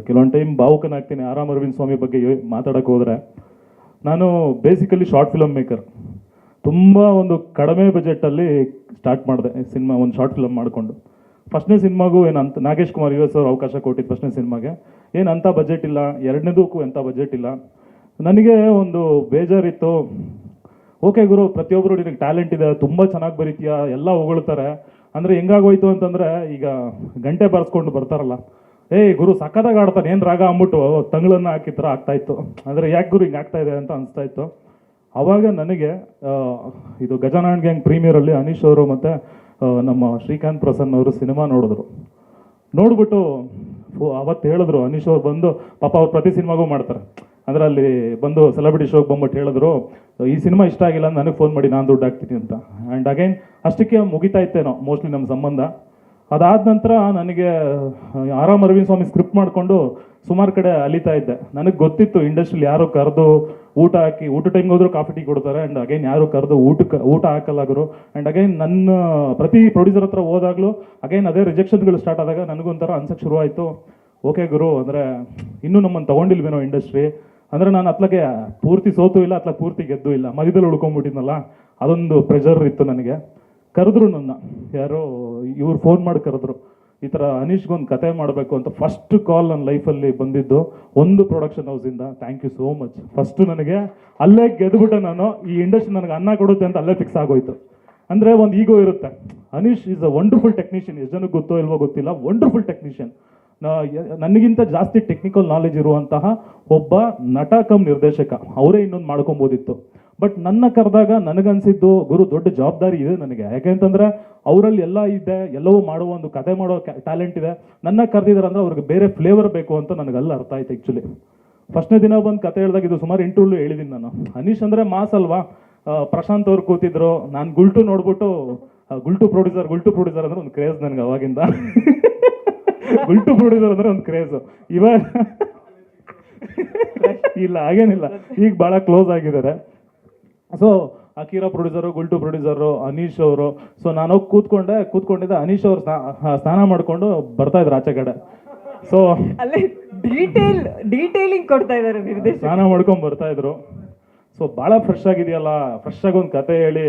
ಕೆಲವೊಂದು ಟೈಮ್ ಭಾವುಕನಾಗ್ತೀನಿ ಆರಾಮ್ ಅರವಿಂದ್ ಸ್ವಾಮಿ ಬಗ್ಗೆ ಮಾತಾಡೋಕ್ಕೆ ಹೋದರೆ. ನಾನು ಬೇಸಿಕಲಿ ಶಾರ್ಟ್ ಫಿಲಮ್ ಮೇಕರ್. ತುಂಬ ಒಂದು ಕಡಿಮೆ ಬಜೆಟಲ್ಲಿ ಸ್ಟಾರ್ಟ್ ಮಾಡಿದೆ ಸಿನಿಮಾ, ಒಂದು ಶಾರ್ಟ್ ಫಿಲಮ್ ಮಾಡಿಕೊಂಡು. ಫಸ್ಟ್ನೇ ಸಿನಿಮಾಗೂ ಏನಂತ ನಾಗೇಶ್ ಕುಮಾರ್ US ಅವ್ರು ಅವಕಾಶ ಕೊಟ್ಟಿದ್ದು ಫಸ್ಟ್ನೇ ಸಿನಿಮಾಗೆ. ಏನಂತ ಬಜೆಟ್ ಇಲ್ಲ, ಎರಡನೇದಕ್ಕೂ ಎಂಥ ಬಜೆಟ್ ಇಲ್ಲ. ನನಗೆ ಒಂದು ಬೇಜಾರಿತ್ತು. ಓಕೆ ಗುರು, ಪ್ರತಿಯೊಬ್ಬರು ನಿನಗೆ ಟ್ಯಾಲೆಂಟ್ ಇದೆ, ತುಂಬ ಚೆನ್ನಾಗಿ ಬರೀತೀಯ, ಎಲ್ಲ ಹೊಗಳ್ತಾರೆ. ಅಂದರೆ ಹೆಂಗಾಗೋಯ್ತು ಅಂತಂದರೆ, ಈಗ ಗಂಟೆ ಬಾರಿಸ್ಕೊಂಡು ಬರ್ತಾರಲ್ಲ, ಏಯ್ ಗುರು ಸಕ್ಕತ್ತಾಗಿ ಆಡ್ತಾನೆ, ಏನು ರಾಗ ಅಂದ್ಬಿಟ್ಟು ತಂಗಳನ್ನ ಹಾಕಿ ಥರ ಆಗ್ತಾಯಿತ್ತು. ಅಂದರೆ ಯಾಕೆ ಗುರು ಹಿಂಗೆ ಆಗ್ತಾಯಿದೆ ಅಂತ ಅನಿಸ್ತಾಯಿತ್ತು. ಆವಾಗ ನನಗೆ ಇದು ಗಜಾನನ್ ಗ್ಯಾಂಗ್ ಪ್ರೀಮಿಯರಲ್ಲಿ ಅನೀಶ್ ಅವರು ಮತ್ತು ನಮ್ಮ ಶ್ರೀಕಾಂತ್ ಪ್ರಸನ್ನ ಅವರು ಸಿನಿಮಾ ನೋಡಿದ್ರು. ನೋಡ್ಬಿಟ್ಟು ಅವತ್ತು ಹೇಳಿದ್ರು, ಅನೀಶ್ ಅವ್ರು ಬಂದು, ಪಾಪ ಅವ್ರು ಪ್ರತಿ ಸಿನಿಮಾಗೂ ಮಾಡ್ತಾರೆ, ಅಂದರೆ ಅಲ್ಲಿ ಬಂದು ಸೆಲೆಬ್ರಿಟಿ ಶೋಗೆ ಬಂದ್ಬಿಟ್ಟು ಹೇಳಿದ್ರು, ಈ ಸಿನಿಮಾ ಇಷ್ಟ ಆಗಿಲ್ಲ ನನಗೆ ಫೋನ್ ಮಾಡಿ, ನಾನು ದುಡ್ಡು ಹಾಕ್ತೀನಿ ಅಂತ. ಆ್ಯಂಡ್ ಅಗೈನ್ ಅಷ್ಟಕ್ಕೆ ಮುಗಿತಾ ಇತ್ತೇನೋ ಮೋಸ್ಟ್ಲಿ ನಮ್ಮ ಸಂಬಂಧ. ಅದಾದ ನಂತರ ನನಗೆ ಆರಾಮ್ ಅರವಿಂದ್ ಸ್ವಾಮಿ ಸ್ಕ್ರಿಪ್ಟ್ ಮಾಡಿಕೊಂಡು ಸುಮಾರು ಕಡೆ ಅಲಿತಾ ಇದ್ದೆ. ನನಗೆ ಗೊತ್ತಿತ್ತು ಇಂಡಸ್ಟ್ರಿಲಿ ಯಾರು ಕರೆದು ಊಟ ಹಾಕಿ, ಊಟ ಟೈಮ್ಗೆ ಹೋದ್ರು ಕಾಫಿ ಟೀ ಕೊಡ್ತಾರೆ, ಆ್ಯಂಡ್ ಅಗೈನ್ ಯಾರು ಕರೆದು ಊಟ ಹಾಕಲ್ಲಾಗರು. ಆ್ಯಂಡ್ ಅಗೈನ್ ನನ್ನ ಪ್ರತಿ ಪ್ರೊಡ್ಯೂಸರ್ ಹತ್ರ ಹೋದಾಗಲೂ ಅಗೈನ್ ಅದೇ ರಿಜೆಕ್ಷನ್ಗಳು ಸ್ಟಾರ್ಟ್ ಆದಾಗ ನನಗೊಂಥರ ಅನ್ಸಕ್ಕೆ ಶುರುವಾಯಿತು, ಓಕೆ ಗುರು, ಅಂದರೆ ಇನ್ನೂ ನಮ್ಮನ್ನು ತೊಗೊಂಡಿಲ್ವೇನೋ ಇಂಡಸ್ಟ್ರಿ. ಅಂದರೆ ನಾನು ಅತ್ಲಕ್ಕೆ ಪೂರ್ತಿ ಸೋತು ಇಲ್ಲ, ಅತ್ಲಕ್ಕೆ ಪೂರ್ತಿ ಗೆದ್ದು ಇಲ್ಲ, ಮಧ್ಯದಲ್ಲಿ ಉಳ್ಕೊಂಡ್ಬಿಟ್ಟಿದ್ನಲ್ಲ, ಅದೊಂದು ಪ್ರೆಷರ್ ಇತ್ತು ನನಗೆ. ಕರೆದ್ರು ನನ್ನ ಯಾರೋ, ಇವ್ರು ಫೋನ್ ಮಾಡಿ ಕರೆದ್ರು, ಈ ಥರ ಅನೀಶ್ಗೊಂದು ಕತೆ ಮಾಡಬೇಕು ಅಂತ. ಫಸ್ಟ್ ಕಾಲ್ ನನ್ನ ಲೈಫಲ್ಲಿ ಬಂದಿದ್ದು ಒಂದು ಪ್ರೊಡಕ್ಷನ್ ಹೌಸಿಂದ. Thank you so much. First ನನಗೆ ಅಲ್ಲೇ ಗೆದ್ದುಬಿಟ್ಟೆ ನಾನು. ಈ ಇಂಡಸ್ಟ್ರಿ ನನಗೆ ಅನ್ನ ಕೊಡುತ್ತೆ ಅಂತ ಅಲ್ಲೇ ಫಿಕ್ಸ್ ಆಗೋಯ್ತು. ಅಂದರೆ ಒಂದು ಈಗೋ ಇರುತ್ತೆ. Aneesh is a wonderful technician. ಎಷ್ಟು ಜನಕ್ಕೆ ಗೊತ್ತೋ ಇಲ್ವೋ ಗೊತ್ತಿಲ್ಲ, ವಂಡರ್ಫುಲ್ ಟೆಕ್ನಿಷಿಯನ್. ನನಗಿಂತ ಜಾಸ್ತಿ ಟೆಕ್ನಿಕಲ್ ನಾಲೆಜ್ ಇರುವಂತಹ ಒಬ್ಬ ನಟ ಕಮ್ ನಿರ್ದೇಶಕ. ಅವರೇ ಇನ್ನೊಂದು ಮಾಡ್ಕೊಬೋದಿತ್ತು. ಬಟ್ ನನ್ನ ಕರೆದಾಗ ನನಗನ್ಸಿದ್ದು, ಗುರು ದೊಡ್ಡ ಜವಾಬ್ದಾರಿ ಇದೆ ನನಗೆ. ಯಾಕೆಂತಂದರೆ ಅವರಲ್ಲಿ ಎಲ್ಲ ಇದೆ, ಎಲ್ಲವೂ ಮಾಡುವ ಒಂದು ಕತೆ ಮಾಡೋ ಟ್ಯಾಲೆಂಟ್ ಇದೆ. ನನ್ನ ಕರೆದಿದ್ದಾರೆ ಅಂದರೆ ಅವ್ರಿಗೆ ಬೇರೆ ಫ್ಲೇವರ್ ಬೇಕು ಅಂತ ನನಗೆಲ್ಲ ಅರ್ಥ ಆಯ್ತು ಆ್ಯಕ್ಚುಲಿ. ಫಸ್ಟ್ನೇ ದಿನ ಬಂದು ಕತೆ ಹೇಳಿದಾಗ, ಇದು ಸುಮಾರು ಇಂಟರ್ವ್ಯೂ ಹೇಳಿದ್ದೀನಿ ನಾನು, ಅನೀಶ್ ಅಂದರೆ ಮಾಸ್ ಅಲ್ವಾ. ಪ್ರಶಾಂತ್ ಅವ್ರು ಕೂತಿದ್ರು, ನಾನು ಗುಲ್ಟು ನೋಡ್ಬಿಟ್ಟು, ಗುಲ್ಟು ಪ್ರೊಡ್ಯೂಸರ್ ಅಂದರೆ ಒಂದು ಕ್ರೇಜ್ ನನಗೆ ಅವಾಗಿಂದ. ಗುಲ್ಟು ಪ್ರೊಡ್ಯೂಸರ್ ಅಂದರೆ ಒಂದು ಕ್ರೇಜು. ಇವಾಗ ಇಲ್ಲ, ಹಾಗೇನಿಲ್ಲ, ಈಗ ಭಾಳ ಕ್ಲೋಸ್ ಆಗಿದ್ದಾರೆ. So Akira producer, Gultu producer, Anish ಅವರು. ಸೊ ನಾನು ಹೋಗಿ ಕೂತ್ಕೊಂಡಿದ್ದೆ. ಅನೀಶ್ ಅವರು ಸ್ನಾನ ಮಾಡಿಕೊಂಡು ಬರ್ತಾ ಇದ್ರು ಆಚೆ ಕಡೆ. ಸೊ ಅಲ್ಲೇ ಡೀಟೇಲಿಂಗ್ ಕೊಡ್ತಾ ಇದ್ದಾರೆ ನಿರ್ದೇಶಕ. ಸ್ನಾನ ಮಾಡ್ಕೊಂಡು ಬರ್ತಾ ಇದ್ರು. ಸೊ ಭಾಳ ಫ್ರೆಶ್ ಆಗಿದೆಯಲ್ಲ, ಫ್ರೆಶ್ ಆಗಿ ಒಂದು ಕತೆ ಹೇಳಿ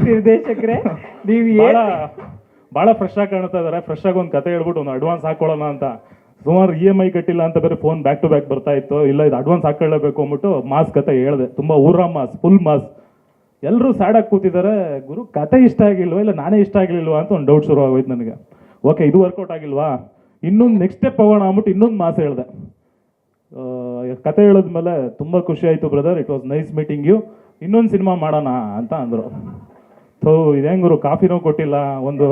ನಿರ್ದೇಶಕರೇ, ನೀವು ಭಾಳ ಫ್ರೆಶ್ ಆಗಿ ಕಾಣ್ತಾ ಇದ್ದಾರೆ. ಫ್ರೆಶ್ ಆಗಿ ಒಂದು ಕತೆ ಹೇಳ್ಬಿಟ್ಟು ಒಂದು ಅಡ್ವಾನ್ಸ್ ಹಾಕೊಳ್ಳೋಣ ಅಂತ. ಸುಮಾರು EMI ಕಟ್ಟಿಲ್ಲ ಅಂತ ಬೇರೆ ಫೋನ್ ಬ್ಯಾಕ್ ಟು ಬ್ಯಾಕ್ ಬರ್ತಾ ಇತ್ತು. ಇಲ್ಲ, ಇದು ಅಡ್ವಾನ್ಸ್ ಹಾಕೊಳ್ಳೇಬೇಕು ಅಂದ್ಬಿಟ್ಟು ಮಾಸ್ ಕತೆ ಹೇಳಿದೆ. ತುಂಬ ಊರ ಮಾಸ್, ಫುಲ್ ಮಾಸ್. ಎಲ್ಲರೂ ಸ್ಯಾಡ್ ಆಗಿ ಕೂತಿದ್ದಾರೆ. ಗುರು ಕತೆ ಇಷ್ಟ ಆಗಿಲ್ವಾ, ಇಲ್ಲ ನಾನೇ ಇಷ್ಟ ಆಗಿಲ್ವಾ ಅಂತ ಒಂದು ಡೌಟ್ ಶುರು ಆಗೋಯ್ತು ನನಗೆ. ಓಕೆ, ಇದು ವರ್ಕೌಟ್ ಆಗಿಲ್ವಾ, ಇನ್ನೊಂದು ನೆಕ್ಸ್ಟ್ ಸ್ಟೆಪ್ ಹೋಗೋಣ ಅಂದ್ಬಿಟ್ಟು ಇನ್ನೊಂದು ಮಾಸ್ ಹೇಳಿದೆ. ಕತೆ ಹೇಳಿದ್ಮೇಲೆ ತುಂಬ ಖುಷಿ ಆಯಿತು brother, it was nice meeting you, ಇನ್ನೊಂದು ಸಿನಿಮಾ ಮಾಡೋಣ ಅಂತ ಅಂದರು. ಸೊ ಇದೇನು ಗುರು, ಕಾಫಿನೂ ಕೊಟ್ಟಿಲ್ಲ, ಒಂದು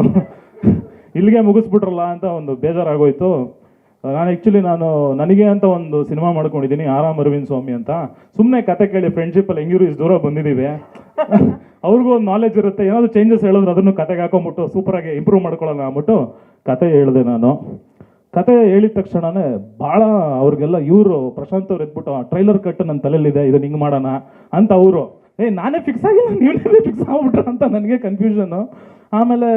ಇಲ್ಲಿಗೆ ಮುಗಿಸ್ಬಿಟ್ರಲ್ಲ ಅಂತ ಒಂದು ಬೇಜಾರಾಗೋಯ್ತು. ನಾನು ಆ್ಯಕ್ಚುಲಿ ನನಗೆ ಅಂತ ಒಂದು ಸಿನಿಮಾ ಮಾಡ್ಕೊಂಡಿದ್ದೀನಿ, ಆರಾಮ್ ಅರವಿಂದ್ ಸ್ವಾಮಿ ಅಂತ. ಸುಮ್ಮನೆ ಕತೆ ಕೇಳಿ, ಫ್ರೆಂಡ್ಶಿಪ್ಪಲ್ಲಿ ಹೆಂಗಿರು ಇಷ್ಟು ದೂರ ಬಂದಿದ್ದೀವಿ, ಅವ್ರಿಗೂ ಒಂದು ನಾಲೆಜ್ ಇರುತ್ತೆ. ಏನಾದರೂ ಚೇಂಜಸ್ ಹೇಳಿದ್ರೆ ಅದನ್ನು ಕತೆಗೆ ಹಾಕೊಂಬಿಟ್ಟು ಸೂಪರಾಗಿ ಇಂಪ್ರೂವ್ ಮಾಡ್ಕೊಳ್ಳೋಣ ಅಂದ್ಬಿಟ್ಟು ಕತೆ ಹೇಳಿದೆ ನಾನು. ಕತೆ ಹೇಳಿದ ತಕ್ಷಣವೇ ಭಾಳ ಅವ್ರಿಗೆಲ್ಲ ಇವರು ಪ್ರಶಾಂತ್ ಅವ್ರು ಎದ್ಬಿಟ್ಟು, ಟ್ರೈಲರ್ ಕಟ್ ನನ್ನ ತಲೆಯಲ್ಲಿದೆ, ಇದನ್ನು ಹಿಂಗೆ ಮಾಡೋಣ ಅಂತ ಅವರು. ನಾನೇ ಫಿಕ್ಸ್ ಆಗಿಲ್ಲ, ನೀವೇ ಫಿಕ್ಸ್ ಆಗ್ಬಿಟ್ರ ಅಂತ ನನಗೆ ಕನ್ಫ್ಯೂಷನು. ಆಮೇಲೆ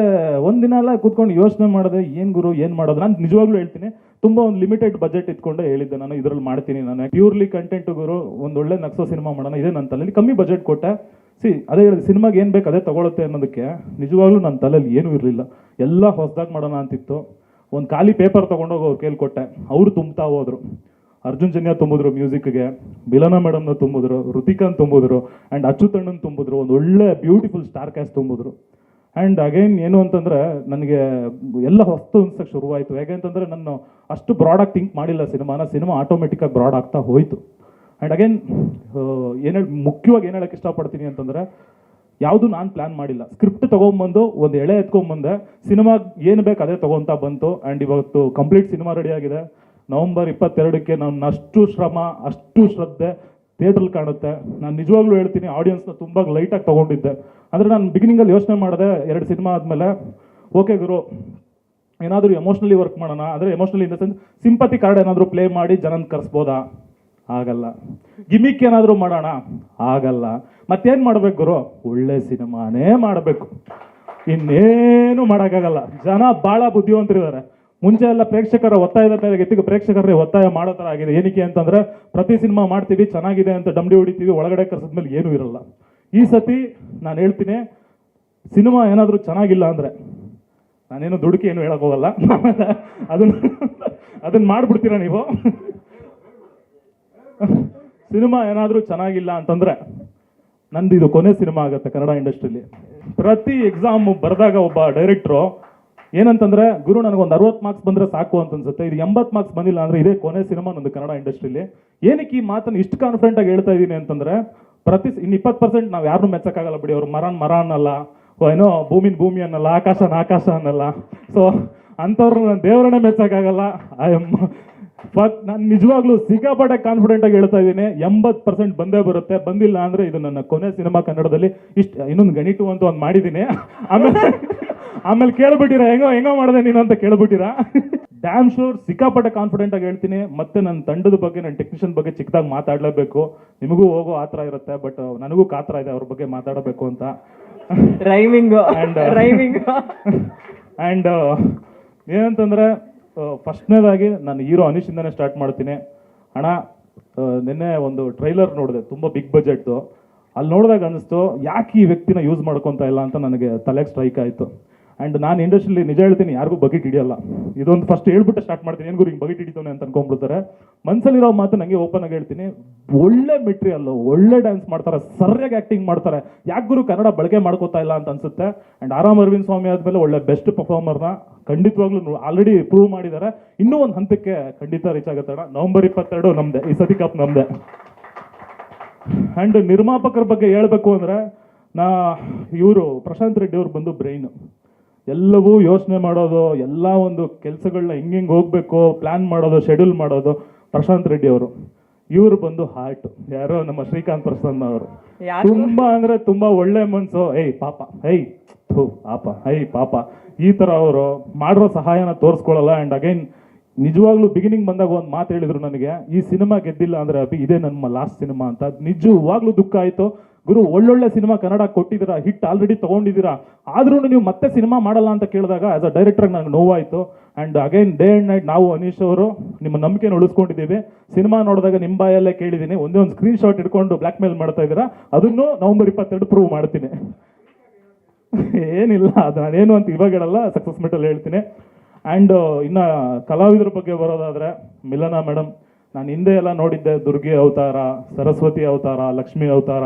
ಒಂದಿನ ಎಲ್ಲ ಕೂತ್ಕೊಂಡು ಯೋಚನೆ ಮಾಡಿದೆ, ಏನು ಗುರು ಏನು ಮಾಡೋದು. ನಾನು ನಿಜವಾಗ್ಲೂ ಹೇಳ್ತೀನಿ, ತುಂಬ ಒಂದು ಲಿಮಿಟೆಡ್ ಬಜೆಟ್ ಇಟ್ಕೊಂಡೆ ಹೇಳಿದ್ದೆ ನಾನು, ಇದರಲ್ಲಿ ಮಾಡ್ತೀನಿ ನಾನು, ಪ್ಯೂರ್ಲಿ ಕಂಟೆಂಟ್ ಗುರು, ಒಂದು ಒಳ್ಳೆ ನಕ್ಸೋ ಸಿನಿಮಾ ಮಾಡೋಣ, ಇದೇ ನನ್ನ ತಲೆಯಲ್ಲಿ. ಕಮ್ಮಿ ಬಜೆಟ್ ಕೊಟ್ಟೆ. ಅದೇ ಹೇಳಿದೆ, ಸಿನಿಮಾಗೆ ಏನು ಬೇಕು ಅದೇ ತೊಗೊಳುತ್ತೆ ಅನ್ನೋದಕ್ಕೆ. ನಿಜವಾಗ್ಲೂ ನನ್ನ ತಲೆಯಲ್ಲಿ ಏನೂ ಇರಲಿಲ್ಲ, ಎಲ್ಲ ಹೊಸದಾಗಿ ಮಾಡೋಣ ಅಂತಿತ್ತು. ಒಂದು ಖಾಲಿ ಪೇಪರ್ ತೊಗೊಂಡೋಗಿ ಅವ್ರು ಕೇಳ್ಕೊಟ್ಟೆ, ಅವರು ತುಂಬ್ತಾ ಹೋದರು. ಅರ್ಜುನ್ ಜನ್ಯ ತುಂಬಿದ್ರು ಮ್ಯೂಸಿಕ್ಗೆ, ಬಿಲನ ಮೇಡಮ್ನ ತುಂಬಿದ್ರು, ಋತಿಕಾನ್ ತುಂಬಿದ್ರು, ಆ್ಯಂಡ್ ಅಚ್ಯುತಣ್ಣನ್ ತುಂಬಿದ್ರು, ಒಂದು ಒಳ್ಳೆ ಬ್ಯೂಟಿಫುಲ್ ಸ್ಟಾರ್ ಕ್ಯಾಸ್ಟ್ ತುಂಬಿದ್ರು. ಆ್ಯಂಡ್ ಅಗೈನ್ ಏನು ಅಂತಂದರೆ ನನಗೆ ಎಲ್ಲ ಹೊಸ್ತು ಅನ್ಸಕ್ಕೆ ಶುರುವಾಯಿತು. ಯಾಕೆ ಅಂತಂದರೆ ನಾನು ಅಷ್ಟು ಬ್ರಾಡಾಗಿ ಥಿಂಕ್ ಮಾಡಿಲ್ಲ ಸಿನಿಮಾ ಆಟೋಮೆಟಿಕ್ಕಾಗಿ ಬ್ರಾಡ್ ಆಗ್ತಾ ಹೋಯಿತು. ಆ್ಯಂಡ್ ಅಗೈನ್ ಮುಖ್ಯವಾಗಿ ಏನು ಹೇಳೋಕ್ಕೆ ಇಷ್ಟಪಡ್ತೀನಿ ಅಂತಂದರೆ, ಯಾವುದು ನಾನು ಪ್ಲ್ಯಾನ್ ಮಾಡಿಲ್ಲ. ಸ್ಕ್ರಿಪ್ಟ್ ತೊಗೊಂಬಂದು ಒಂದು ಎಳೆ ಎತ್ಕೊಂಬಂದೆ, ಸಿನಿಮಾಗೆ ಏನು ಬೇಕು ಅದೇ ತೊಗೊತಾ ಬಂತು. ಆ್ಯಂಡ್ ಇವತ್ತು ಕಂಪ್ಲೀಟ್ ಸಿನಿಮಾ ರೆಡಿಯಾಗಿದೆ. ನವಂಬರ್ 22ಕ್ಕೆ ನನ್ನ ಅಷ್ಟು ಶ್ರಮ, ಅಷ್ಟು ಶ್ರದ್ಧೆ ಥಿಯೇಟ್ರಲ್ಲಿ ಕಾಣುತ್ತೆ. ನಾನು ನಿಜವಾಗ್ಲೂ ಹೇಳ್ತೀನಿ, ಆಡಿಯನ್ಸ್ನ ತುಂಬ ಲೈಟಾಗಿ ತೊಗೊಂಡಿದ್ದೆ. ಅಂದರೆ ನಾನು ಬಿಗಿನಿಂಗಲ್ಲಿ ಯೋಚನೆ ಮಾಡಿದೆ, 2 ಸಿನಿಮಾ ಆದಮೇಲೆ, ಓಕೆ ಗುರು ಏನಾದರೂ ಎಮೋಷ್ನಲಿ ವರ್ಕ್ ಮಾಡೋಣ. ಅಂದರೆ emotionally in the sense sympathy card ಏನಾದರೂ ಪ್ಲೇ ಮಾಡಿ ಜನನ ಕರೆಸ್ಬೋದಾ, ಆಗಲ್ಲ. ಗಿಮಿಕ್ ಏನಾದರೂ ಮಾಡೋಣ, ಆಗಲ್ಲ. ಮತ್ತೇನು ಮಾಡಬೇಕು ಗುರು, ಒಳ್ಳೆ ಸಿನಿಮಾನೇ ಮಾಡಬೇಕು. ಇನ್ನೇನು ಮಾಡೋಕ್ಕಾಗಲ್ಲ. ಜನ ಭಾಳ ಬುದ್ಧಿವಂತರಿದ್ದಾರೆ. ಮುಂಚೆ ಎಲ್ಲ ಪ್ರೇಕ್ಷಕರ ಒತ್ತಾಯದ ಮೇರೆಗೆ ಎತ್ತಿಗೆ ಪ್ರೇಕ್ಷಕರೇ ಒತ್ತಾಯ ಮಾಡೋ ಥರ ಆಗಿದೆ. ಏನಕ್ಕೆ ಅಂತಂದರೆ ಪ್ರತಿ ಸಿನಿಮಾ ಮಾಡ್ತೀವಿ ಚೆನ್ನಾಗಿದೆ ಅಂತ ಡಮ್ಡಿ ಹೊಡಿತೀವಿ, ಒಳಗಡೆ ಕರ್ಸಿದ್ಮೇಲೆ ಏನೂ ಇರಲ್ಲ. ಈ ಸತಿ ನಾನು ಹೇಳ್ತೀನಿ, ಸಿನಿಮಾ ಏನಾದರೂ ಚೆನ್ನಾಗಿಲ್ಲ ಅಂದರೆ ನಾನೇನು ದುಡುಕಿ ಏನು ಹೇಳಕ್ ಹೋಗಲ್ಲ. ಅದನ್ನ ಮಾಡ್ಬಿಡ್ತೀರಾ ನೀವು. ಸಿನಿಮಾ ಏನಾದರೂ ಚೆನ್ನಾಗಿಲ್ಲ ಅಂತಂದರೆ ನಂದು ಇದು ಕೊನೆ ಸಿನಿಮಾ ಆಗುತ್ತೆ ಕನ್ನಡ ಇಂಡಸ್ಟ್ರಿಲಿ. ಪ್ರತಿ ಎಕ್ಸಾಮ್ ಬರೆದಾಗ ಒಬ್ಬ ಡೈರೆಕ್ಟ್ರು ಏನಂತಂದರೆ, ಗುರು ನನಗೊಂದು 60 ಮಾರ್ಕ್ಸ್ ಬಂದರೆ ಸಾಕು ಅಂತ ಅನ್ಸುತ್ತೆ, ಇದು 80 ಮಾರ್ಕ್ಸ್ ಬಂದಿಲ್ಲ ಅಂದರೆ ಇದೇ ಕೊನೆ ಸಿನಿಮಾ ನಂದು ಕನ್ನಡ ಇಂಡಸ್ಟ್ರಿಲಿ. ಏನಕ್ಕೆ ಈ ಮಾತನ್ನು ಇಷ್ಟು ಕಾನ್ಫಿಡೆಂಟಾಗಿ ಹೇಳ್ತಾ ಇದ್ದೀನಿ ಅಂತಂದರೆ, ಇನ್ನು 20% ನಾವು ಯಾರನ್ನೂ ಮೆಚ್ಚಕ್ಕಾಗಲ್ಲ ಬಿಡಿ. ಅವ್ರು ಮರ ಅನ್ನಲ್ಲ, ಏನೋ ಭೂಮಿ ಅನ್ನಲ್ಲ, ಆಕಾಶ ಅನ್ನಲ್ಲ. ಸೊ ಅಂಥವ್ರು ನಾನು ದೇವರನ್ನೇ ಮೆಚ್ಚಕ್ಕಾಗಲ್ಲ. ನಾನು ನಿಜವಾಗ್ಲೂ ಸಿಕ್ಕಾಪಟ್ಟೆ ಕಾನ್ಫಿಡೆಂಟಾಗಿ ಹೇಳ್ತಾ ಇದ್ದೀನಿ, 80% ಬಂದೇ ಬರುತ್ತೆ. ಬಂದಿಲ್ಲ ಅಂದರೆ ಇದು ನನ್ನ ಕೊನೆ ಸಿನಿಮಾ ಕನ್ನಡದಲ್ಲಿ. ಇನ್ನೊಂದು ಗಣಿಟು ಅಂತ ಒಂದು ಮಾಡಿದ್ದೀನಿ. ಆಮೇಲೆ ಕೇಳ್ಬಿಟ್ಟಿರಾ ಹೆಂಗೋ ಮಾಡಿದೆ ನೀನು ಅಂತ ಕೇಳ್ಬಿಟ್ಟಿರಾ. ಡ್ಯಾಮ್ ಶೋರ್ ಸಿಕ್ಕಾಪಟ್ಟೆ ಕಾನ್ಫಿಡೆಂಟಾಗಿ ಹೇಳ್ತೀನಿ. ಮತ್ತೆ ನನ್ನ ತಂಡದ ಬಗ್ಗೆ, ನನ್ನ ಟೆಕ್ನಿಷಿಯನ್ ಬಗ್ಗೆ ಚಿಕ್ಕದಾಗಿ ಮಾತಾಡಲೇಬೇಕು. ನಿಮಗೂ ಹೋಗೋ ಆ ಥರ ಇರುತ್ತೆ, ಬಟ್ ನನಗೂ ಕಾತರ ಇದೆ ಅವ್ರ ಬಗ್ಗೆ ಮಾತಾಡಬೇಕು ಅಂತ. ರೈಮಿಂಗ್ ಆ್ಯಂಡ್ ಏನಂತಂದರೆ, ಫಸ್ಟ್ನೇದಾಗಿ ನಾನು ಹೀರೋ ಅನೀಶಿಂದನೇ ಸ್ಟಾರ್ಟ್ ಮಾಡ್ತೀನಿ. ಅಣ್ಣ, ನಿನ್ನೆ ಒಂದು ಟ್ರೈಲರ್ ನೋಡಿದೆ, ತುಂಬ ಬಿಗ್ ಬಜೆಟ್ದು. ಅಲ್ಲಿ ನೋಡಿದಾಗ ಅನ್ನಿಸ್ತು, ಯಾಕೆ ಈ ವ್ಯಕ್ತಿನ ಯೂಸ್ ಮಾಡ್ಕೊತಾ ಇಲ್ಲ ಅಂತ ನನಗೆ ತಲೆಗೆ ಸ್ಟ್ರೈಕ್ ಆಯಿತು. ಆ್ಯಂಡ್ ನಾನು ಇಂಡಸ್ಟ್ರಿಲಿ ನಿಜ ಹೇಳ್ತೀನಿ, ಯಾರಿಗೂ ಬಕೆಟ್ ಹಿಡಿಯಲ್ಲ. ಇದೊಂದು ಫಸ್ಟ್ ಹೇಳ್ಬಿಟ್ಟು ಸ್ಟಾರ್ಟ್ ಮಾಡ್ತೀನಿ, ಏನು ಗುರು ಹಿಂಗೆ ಬಕೆಟ್ ಹಿಡಿತಾನೆ ಅಂತ ಅನ್ಕೊಂಡ್ಬಿಡ್ತಾರೆ. ಮನಸ್ಸಲ್ಲಿರೋ ಮಾತು ನನಗೆ ಓಪನ್ ಆಗಿ ಹೇಳ್ತೀನಿ, ಒಳ್ಳೆ ಮೆಟೀರಿಯಲ್, ಒಳ್ಳೆ ಡ್ಯಾನ್ಸ್ ಮಾಡ್ತಾರೆ, ಸರಿಯಾಗಿ ಆ್ಯಕ್ಟಿಂಗ್ ಮಾಡ್ತಾರೆ. ಯಾಕೆ ಗುರು ಕನ್ನಡ ಬಳಕೆ ಮಾಡ್ಕೋತಾ ಇಲ್ಲ ಅಂತ ಅನ್ಸುತ್ತೆ. ಆ್ಯಂಡ್ ಆರಾಮ್ ಅರವಿಂದ್ ಸ್ವಾಮಿ ಆದಮೇಲೆ ಒಳ್ಳೆ ಬೆಸ್ಟ್ ಪರ್ಫಾರ್ಮರ್ನ ಖಂಡಿತವಾಗ್ಲೂ ಆಲ್ರೆಡಿ ಪ್ರೂವ್ ಮಾಡಿದ್ದಾರೆ. ಇನ್ನೂ ಒಂದು ಹಂತಕ್ಕೆ ಖಂಡಿತ ರೀಚ್ ಆಗುತ್ತೆ. ನವೆಂಬರ್ 22 ನಮ್ಮದೇ, ಈ ಸತಿ ಕಪ್ ನಮ್ಮದೇ. ಆ್ಯಂಡ್ ನಿರ್ಮಾಪಕರ ಬಗ್ಗೆ ಹೇಳಬೇಕು ಅಂದರೆ, ಇವರು ಪ್ರಶಾಂತ್ ರೆಡ್ಡಿ ಅವ್ರು ಬಂದು ಬ್ರೈನು, ಎಲ್ಲವೂ ಯೋಚನೆ ಮಾಡೋದು, ಎಲ್ಲ ಒಂದು ಕೆಲಸಗಳನ್ನ ಹಿಂಗೆ ಹೋಗ್ಬೇಕು ಪ್ಲ್ಯಾನ್ ಮಾಡೋದು, ಶೆಡ್ಯೂಲ್ ಮಾಡೋದು ಪ್ರಶಾಂತ್ ರೆಡ್ಡಿ ಅವರು. ಇವರು ಬಂದು ಹಾರ್ಟ್, ಯಾರೋ ನಮ್ಮ ಶ್ರೀಕಾಂತ್ ಪ್ರಸನ್ನ ಅವರು. ತುಂಬ ಅಂದರೆ ತುಂಬ ಒಳ್ಳೆ ಮನಸ್ಸು. ಪಾಪ ಈ ಥರ ಅವರು ಮಾಡಿರೋ ಸಹಾಯನ ತೋರಿಸ್ಕೊಳ್ಳಲ್ಲ. ಆ್ಯಂಡ್ ಅಗೈನ್ ನಿಜವಾಗ್ಲೂ ಬಿಗಿನಿಂಗ್ ಬಂದಾಗ ಒಂದು ಮಾತು ಹೇಳಿದ್ರು ನನಗೆ, ಈ ಸಿನಿಮಾ ಗೆದ್ದಿಲ್ಲ ಅಂದರೆ ಅಭಿ ಇದೇ ನಮ್ಮ ಲಾಸ್ಟ್ ಸಿನಿಮಾ ಅಂತ. ನಿಜವಾಗ್ಲೂ ದುಃಖ ಆಯಿತು. ಗುರು, ಒಳ್ಳೊಳ್ಳೆ ಸಿನಿಮಾ ಕನ್ನಡ ಕೊಟ್ಟಿದ್ದೀರಾ, ಹಿಟ್ ಆಲ್ರೆಡಿ ತೊಗೊಂಡಿದ್ದೀರಾ, ಆದ್ರೂ ನೀವು ಮತ್ತೆ ಸಿನಿಮಾ ಮಾಡಲ್ಲ ಅಂತ ಕೇಳಿದಾಗ ಆಸ್ ಅ ಡೈರೆಕ್ಟರ್ ನನಗೆ ನೋವಾಯಿತು. And again day and night ನಾವು ಅನೀಶ್ ಅವರು ನಿಮ್ಮ ನಂಬಿಕೆನ ಉಳಿಸ್ಕೊಂಡಿದ್ದೀವಿ. ಸಿನಿಮಾ ನೋಡಿದಾಗ ನಿಮ್ಮ ಬಾಯಲ್ಲೇ ಕೇಳಿದ್ದೀನಿ, ಒಂದೇ ಒಂದು ಸ್ಕ್ರೀನ್ ಶಾಟ್ ಇಟ್ಕೊಂಡು ಬ್ಲ್ಯಾಕ್ ಮೇಲ್ ಮಾಡ್ತಾ ಇದ್ದೀರಾ, ಅದನ್ನು ನವೆಂಬರ್ 22 ಪ್ರೂವ್ ಮಾಡ್ತೀನಿ. ಏನಿಲ್ಲ, ಅದು ನಾನೇನು ಅಂತ ಇವಾಗ ಹೇಳಲ್ಲ, ಸಕ್ಸಸ್ ಮೀಟಲ್ಲಿ ಹೇಳ್ತೀನಿ. ಆ್ಯಂಡ್ ಇನ್ನು ಕಲಾವಿದರ ಬಗ್ಗೆ ಬರೋದಾದರೆ, ಮಿಲನಾ ಮೇಡಮ್, ನಾನು ಹಿಂದೆ ಎಲ್ಲ ನೋಡಿದ್ದೆ, ದುರ್ಗಿ ಅವತಾರ, ಸರಸ್ವತಿ ಅವತಾರ, ಲಕ್ಷ್ಮಿ ಅವತಾರ.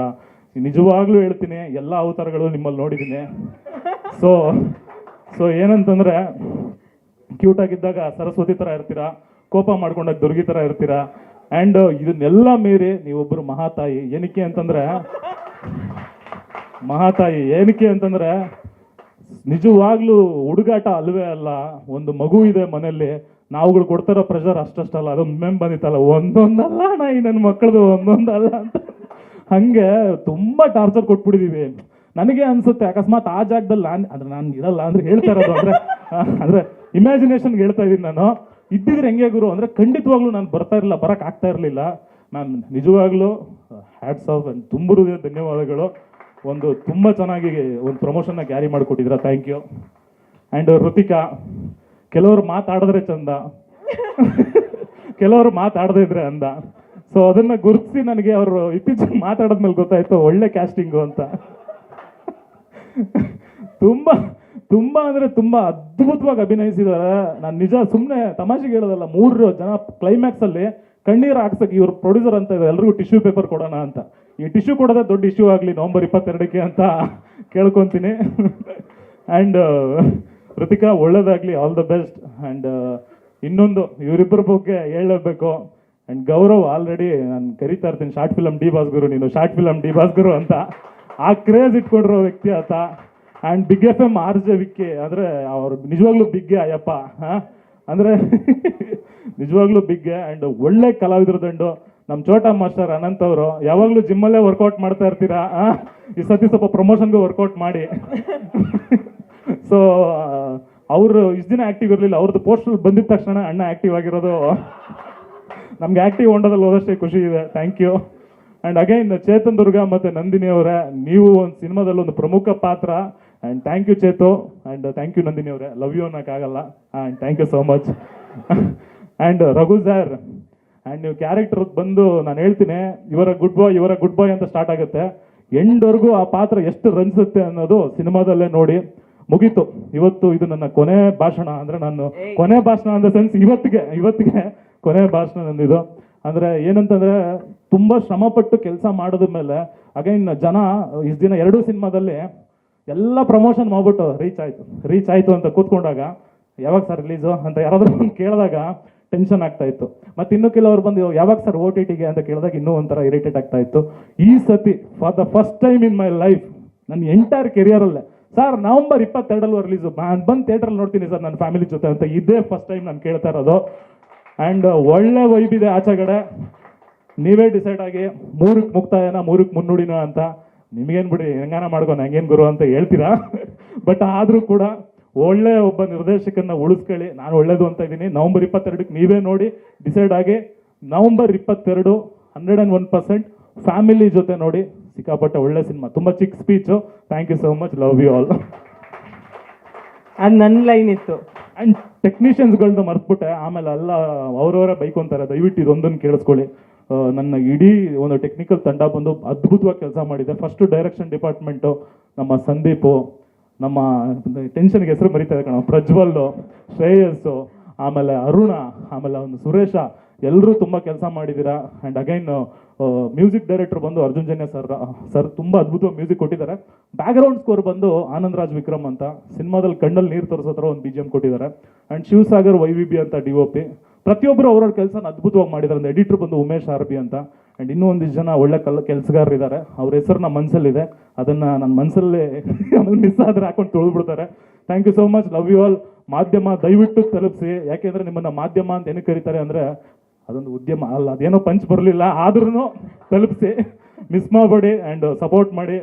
ನಿಜವಾಗ್ಲೂ ಹೇಳ್ತೀನಿ, ಎಲ್ಲ ಅವತಾರಗಳು ನಿಮ್ಮಲ್ಲಿ ನೋಡಿದ್ದೀನಿ. ಸೊ ಏನಂತಂದರೆ, ಕ್ಯೂಟಾಗಿದ್ದಾಗ ಸರಸ್ವತಿ ಥರ ಇರ್ತೀರಾ, ಕೋಪ ಮಾಡ್ಕೊಂಡಾಗ ದುರ್ಗಿ ಥರ ಇರ್ತೀರಾ. ಆ್ಯಂಡ್ ಇದನ್ನೆಲ್ಲ ಮೀರಿ ನೀವೊಬ್ಬರು ಮಹಾತಾಯಿ. ಏನಕ್ಕೆ ಅಂತಂದರೆ ನಿಜವಾಗ್ಲೂ ಹುಡುಗಾಟ ಅಲ್ವೇ ಅಲ್ಲ. ಒಂದು ಮಗು ಇದೆ ಮನೆಯಲ್ಲಿ, ನಾವುಗಳು ಕೊಡ್ತಾರೋ ಪ್ರೆಷರ್ ಅಷ್ಟಲ್ಲ. ಅದೊಂದು ಮೆಮ್ ಬಂದಿತ್ತಲ್ಲ, ಒಂದೊಂದಲ್ಲ ಅಣ್ಣ ಈ ನನ್ನ ಮಕ್ಕಳದು ಒಂದೊಂದಲ್ಲ ಅಂತ. ಹಾಗೆ ತುಂಬ ಟಾರ್ಚರ್ ಕೊಟ್ಬಿಟ್ಟಿದ್ದೀವಿ. ನನಗೆ ಅನಿಸುತ್ತೆ, ಅಕಸ್ಮಾತ್ ಆ ಜಾಗದಲ್ಲಿ ನಾನು ಇರಲ್ಲ ಅಂದರೆ ಹೇಳ್ತಾ ಇರೋದು ಅಂದರೆ ಇಮ್ಯಾಜಿನೇಷನ್ಗೆ ಹೇಳ್ತಾ ಇದ್ದೀನಿ. ನಾನು ಇದ್ದಿದ್ರೆ ಹೆಂಗೆ ಗುರು ಅಂದರೆ ಖಂಡಿತವಾಗ್ಲೂ ನಾನು ಬರೋಕ್ಕೆ ಆಗ್ತಾ ಇರಲಿಲ್ಲ. ನಾನು ನಿಜವಾಗ್ಲೂ ಹ್ಯಾಟ್ಸ್ ಆಫ್ ಆ್ಯಂಡ್ ತುಂಬ ಹೃದಯ ಧನ್ಯವಾದಗಳು. ಒಂದು ತುಂಬ ಚೆನ್ನಾಗಿ ಒಂದು ಪ್ರಮೋಷನ್ನ carry ಮಾಡಿಕೊಟ್ಟಿದ್ದೀರಾ, thank you. And Ruthika, ಕೆಲವರು ಮಾತಾಡಿದ್ರೆ ಚಂದ, ಕೆಲವರು ಮಾತಾಡದೇ ಇದ್ರೆ ಅಂದ. ಸೊ ಅದನ್ನು ಗುರುತಿಸಿ ನನಗೆ ಅವರು ಇತ್ತೀಚೆಗೆ ಮಾತಾಡೋದ್ಮೇಲೆ ಗೊತ್ತಾಯ್ತು ಒಳ್ಳೆ ಕ್ಯಾಸ್ಟಿಂಗು ಅಂತ. ತುಂಬ ಅಂದರೆ ತುಂಬ ಅದ್ಭುತವಾಗಿ ಅಭಿನಯಿಸಿದ್ದಾರೆ. ನಾನು ನಿಜ ಸುಮ್ಮನೆ ತಮಾಷೆಗೆ ಹೇಳೋದಲ್ಲ, 3 ಜನ ಕ್ಲೈಮ್ಯಾಕ್ಸಲ್ಲಿ ಕಣ್ಣೀರು ಹಾಕ್ಸಕ್ಕೆ ಇವ್ರು ಪ್ರೊಡ್ಯೂಸರ್ ಅಂತ ಇದೆ, ಎಲ್ರಿಗೂ ಟಿಶ್ಯೂ ಪೇಪರ್ ಕೊಡೋಣ ಅಂತ. ಈ ಟಿಶ್ಯೂ ಕೊಡೋದೇ ದೊಡ್ಡ ಇಶ್ಯೂ ಆಗಲಿ ನವೆಂಬರ್ 22 ಅಂತ ಕೇಳ್ಕೊತೀನಿ. ಆ್ಯಂಡ್ ಋತಿಕಾ, ಒಳ್ಳೇದಾಗಲಿ, ಆಲ್ ದ ಬೆಸ್ಟ್. ಆ್ಯಂಡ್ ಇನ್ನೊಂದು ಇವರಿಬ್ಬರ ಬಗ್ಗೆ ಹೇಳಬೇಕು. ಆ್ಯಂಡ್ ಗೌರವ್, ಆಲ್ರೆಡಿ ನಾನು ಕರಿತಾ ಇರ್ತೀನಿ ಶಾರ್ಟ್ ಫಿಲಮ್ ಡಿ ಬಾಸ್ ಗುರು, ನೀನು ಶಾರ್ಟ್ ಫಿಲಮ್ ಡಿ ಬಾಸ್ ಗುರು ಅಂತ. ಆ ಕ್ರೇಜ್ ಇಟ್ಕೊಂಡಿರೋ ವ್ಯಕ್ತಿ ಆತ. And big FM RJ Vicky, ಅಂದರೆ ಅವ್ರು ನಿಜವಾಗ್ಲೂ ಬಿಗ್ಗೆ ಅಯ್ಯಪ್ಪ, ಅಂದರೆ ನಿಜವಾಗ್ಲೂ ಬಿಗ್ಗೆ. ಆ್ಯಂಡ್ ಒಳ್ಳೆ ಕಲಾವಿದ್ರ ದಂಡು ನಮ್ಮ ಚೋಟಾ ಮಾಸ್ಟರ್ ಅನಂತ್ ಅವರು. ಯಾವಾಗಲೂ ಜಿಮ್ಮಲ್ಲೇ ವರ್ಕೌಟ್ ಮಾಡ್ತಾ ಇರ್ತೀರಾ, ಈ ಸತಿ ಸ್ವಲ್ಪ ಪ್ರಮೋಷನ್ಗೂ ವರ್ಕೌಟ್ ಮಾಡಿ. ಸೊ ಅವರು ಇಷ್ಟು ದಿನ ಆ್ಯಕ್ಟಿವ್ ಇರಲಿಲ್ಲ, ಅವ್ರದ್ದು ಪೋಸ್ಟರ್ ಬಂದಿದ ತಕ್ಷಣ ಅಣ್ಣ ಆ್ಯಕ್ಟಿವ್ ಆಗಿರೋದು ನಮ್ಗೆ ಆ್ಯಕ್ಟಿವ್ ಹೊಂಡದಲ್ಲಿ ಹೋದಷ್ಟೇ ಖುಷಿ ಇದೆ. Thank you. And again Chetan Durga ಮತ್ತು ನಂದಿನಿ ಅವರೇ, ನೀವು ಒಂದು ಸಿನಿಮಾದಲ್ಲಿ ಒಂದು ಪ್ರಮುಖ ಪಾತ್ರ. And thank you Chetu, and thank you Nandini ಅವರೇ, ಲವ್ ಯು ಅನ್ನೋಕ್ಕಾಗಲ್ಲ, and thank you so much. And Raghu sir, and ನೀವು ಕ್ಯಾರೆಕ್ಟರ್ ಬಂದು ನಾನು ಹೇಳ್ತೀನಿ, ಇವರ ಗುಡ್ ಬಾಯ್ ಅಂತ ಸ್ಟಾರ್ಟ್ ಆಗುತ್ತೆ, ಎಂಡ್ವರೆಗೂ ಆ ಪಾತ್ರ ಎಷ್ಟು ರಂಜಿಸುತ್ತೆ ಅನ್ನೋದು ಸಿನಿಮಾದಲ್ಲೇ ನೋಡಿ. ಮುಗೀತು, ಇವತ್ತು ಇದು ನನ್ನ ಕೊನೆ ಭಾಷಣ, ಅಂದರೆ ನಾನು ಕೊನೆ ಭಾಷಣ ಅಂದ ಸೆನ್ಸ್ ಇವತ್ತಿಗೆ ಕೊನೆ ಭಾಷಣ ನಂದಿದು. ಅಂದರೆ ಏನಂತಂದರೆ ತುಂಬ ಶ್ರಮಪಟ್ಟು ಕೆಲಸ ಮಾಡಿದ ಮೇಲೆ ಅಗೈನ್ ಜನ ಇಷ್ಟು ದಿನ 2 ಸಿನಿಮಾದಲ್ಲಿ ಎಲ್ಲ ಪ್ರಮೋಷನ್ ಮಾಡ್ಬಿಟ್ಟು ರೀಚ್ ಆಯಿತು ಅಂತ ಕೂತ್ಕೊಂಡಾಗ ಯಾವಾಗ ಸರ್ ರಿಲೀಸು ಅಂತ ಯಾರಾದರೂ ಕೇಳಿದಾಗ ಟೆನ್ಷನ್ ಆಗ್ತಾ ಇತ್ತು. ಮತ್ತು ಇನ್ನೂ ಕೆಲವರು ಬಂದು ಯಾವಾಗ ಸರ್ OTTಗೆ ಅಂತ ಕೇಳಿದಾಗ ಇನ್ನೂ ಒಂಥರ ಇರಿಟೇಟ್ ಆಗ್ತಾ ಇತ್ತು. ಈ ಸತಿ for the first time in my life ನನ್ನ ಎಂಟೈರ್ ಕೆರಿಯರಲ್ಲೇ ಸರ್ ನವಂಬರ್ 22 ರಿಲೀಸು ಬಂದು ಥಿಯೇಟ್ರಲ್ಲಿ ನೋಡ್ತೀನಿ ಸರ್ ನನ್ನ ಫ್ಯಾಮಿಲಿ ಜೊತೆ ಅಂತ, ಇದೇ ಫಸ್ಟ್ ಟೈಮ್ ನಾನು ಕೇಳ್ತಾ ಇರೋದು. ಆ್ಯಂಡ್ ಒಳ್ಳೆ ವೈಬ್ ಇದೆ ಆಚೆಗಡೆ. ನೀವೇ ಡಿಸೈಡ್ ಆಗಿ 3ಕ್ಕೆ ಮುಕ್ತಾಯನ 3ಕ್ಕೆ ಮುನ್ನುಡಿನ ಅಂತ. ನಿಮಗೇನು ಬಿಡಿ, ಹೆಂಗಾನ ಮಾಡ್ಕೊಂಡು ಹಂಗೇನು ಗುರು ಅಂತ ಹೇಳ್ತೀರಾ. ಬಟ್ ಆದರೂ ಕೂಡ ಒಳ್ಳೆ ಒಬ್ಬ ನಿರ್ದೇಶಕನ ಉಳಿಸ್ಕೊಳ್ಳಿ. ನಾನು ಒಳ್ಳೇದು ಅಂತ ಇದ್ದೀನಿ. ನವಂಬರ್ 22ಕ್ಕೆ ನೀವೇ ನೋಡಿ ಡಿಸೈಡ್ ಆಗಿ. ನವಂಬರ್ 22 101% ಫ್ಯಾಮಿಲಿ ಜೊತೆ ನೋಡಿ. ಸಿಕ್ಕಾಪಟ್ಟೆ ಒಳ್ಳೆ ಸಿನಿಮಾ, ತುಂಬ ಚಿಕ್ಕ speech. Thank you so much, love you all. ಅದು ನನ್ನ ಲೈನ್ ಇತ್ತು. ಆ್ಯಂಡ್ ಟೆಕ್ನಿಷಿಯನ್ಸ್ಗಳನ್ನ ಮರ್ತ್ಬಿಟ್ಟೆ, ಆಮೇಲೆ ಎಲ್ಲ ಅವರವರೇ ಬೈಕೊಂತಾರೆ. ದಯವಿಟ್ಟು ಇದೊಂದನ್ನು ಕೇಳಿಸ್ಕೊಳ್ಳಿ. ನನ್ನ ಇಡೀ ಒಂದು ಟೆಕ್ನಿಕಲ್ ತಂಡ ಬಂದು ಅದ್ಭುತವಾಗಿ ಕೆಲಸ ಮಾಡಿದೆ. ಫಸ್ಟು ಡೈರೆಕ್ಷನ್ ಡಿಪಾರ್ಟ್ಮೆಂಟು ನಮ್ಮ ಸಂದೀಪು, ನಮ್ಮ ಟೆನ್ಷನ್ಗೆ ಹೆಸರು ಮರಿತಾರೆ ಕಣ, ಪ್ರಜ್ವಲ್ಲು, ಶ್ರೇಯಸ್ಸು, ಆಮೇಲೆ ಅರುಣ, ಆಮೇಲೆ ಒಂದು ಸುರೇಶ, ಎಲ್ಲರೂ ತುಂಬ ಕೆಲಸ ಮಾಡಿದ್ದೀರಾ. ಆ್ಯಂಡ್ ಅಗೈನ್ ಮ್ಯೂಸಿಕ್ ಡೈರೆಕ್ಟರ್ ಬಂದು ಅರ್ಜುನ್ ಜನ್ಯ ಸರ್ ತುಂಬ ಅದ್ಭುತವಾಗಿ ಮ್ಯೂಸಿಕ್ ಕೊಟ್ಟಿದ್ದಾರೆ. ಬ್ಯಾಕ್ಗ್ರೌಂಡ್ ಸ್ಕೋರ್ ಬಂದು ಆನಂದ್ ರಾಜ್ ವಿಕ್ರಮ್ ಅಂತ, ಸಿನಿಮಾದಲ್ಲಿ ಕಣ್ಣಲ್ಲಿ ನೀರು ತರಿಸೋ ಥರ ಒಂದು BGM ಕೊಟ್ಟಿದ್ದಾರೆ. ಆ್ಯಂಡ್ ಶಿವಸಾಗರ್ YVB ಅಂತ DOP. ಪ್ರತಿಯೊಬ್ಬರು ಅವ್ರವ್ರ ಕೆಲಸನ ಅದ್ಭುತವಾಗಿ ಮಾಡಿದ್ದಾರೆ. ಒಂದು ಎಡಿಟರ್ ಬಂದು ಉಮೇಶ್ RB ಅಂತ. ಆ್ಯಂಡ್ ಇನ್ನೂ ಒಂದಿಷ್ಟು ಜನ ಒಳ್ಳೆ ಕೆಲಸಗಾರರಿದ್ದಾರೆ. ಅವ್ರ ಹೆಸರು ನಮ್ಮ ಮನಸ್ಸಲ್ಲಿದೆ, ಅದನ್ನು ನನ್ನ ಮನಸ್ಸಲ್ಲೇ ಮಿಸ್ ಆದರೆ ಹಾಕೊಂಡು ತುಳಿದ್ಬಿಡ್ತಾರೆ. Thank you so much, love you all. ಮಾಧ್ಯಮ ದಯವಿಟ್ಟು ತಲುಪಿಸಿ. ಯಾಕೆಂದರೆ ನಿಮ್ಮನ್ನು ಮಾಧ್ಯಮ ಅಂತ ಏನಕ್ಕೆ ಕರೀತಾರೆ ಅಂದರೆ ಅದೊಂದು ಉದ್ಯಮ ಅಲ್ಲ, ಅದೇನೋ ಪಂಚ್ ಬರಲಿಲ್ಲ, ಆದ್ರೂ ತಲುಪಿಸಿ, ಮಿಸ್ ಮಾಡಬೇಡಿ ಆ್ಯಂಡ್ ಸಪೋರ್ಟ್ ಮಾಡಿ.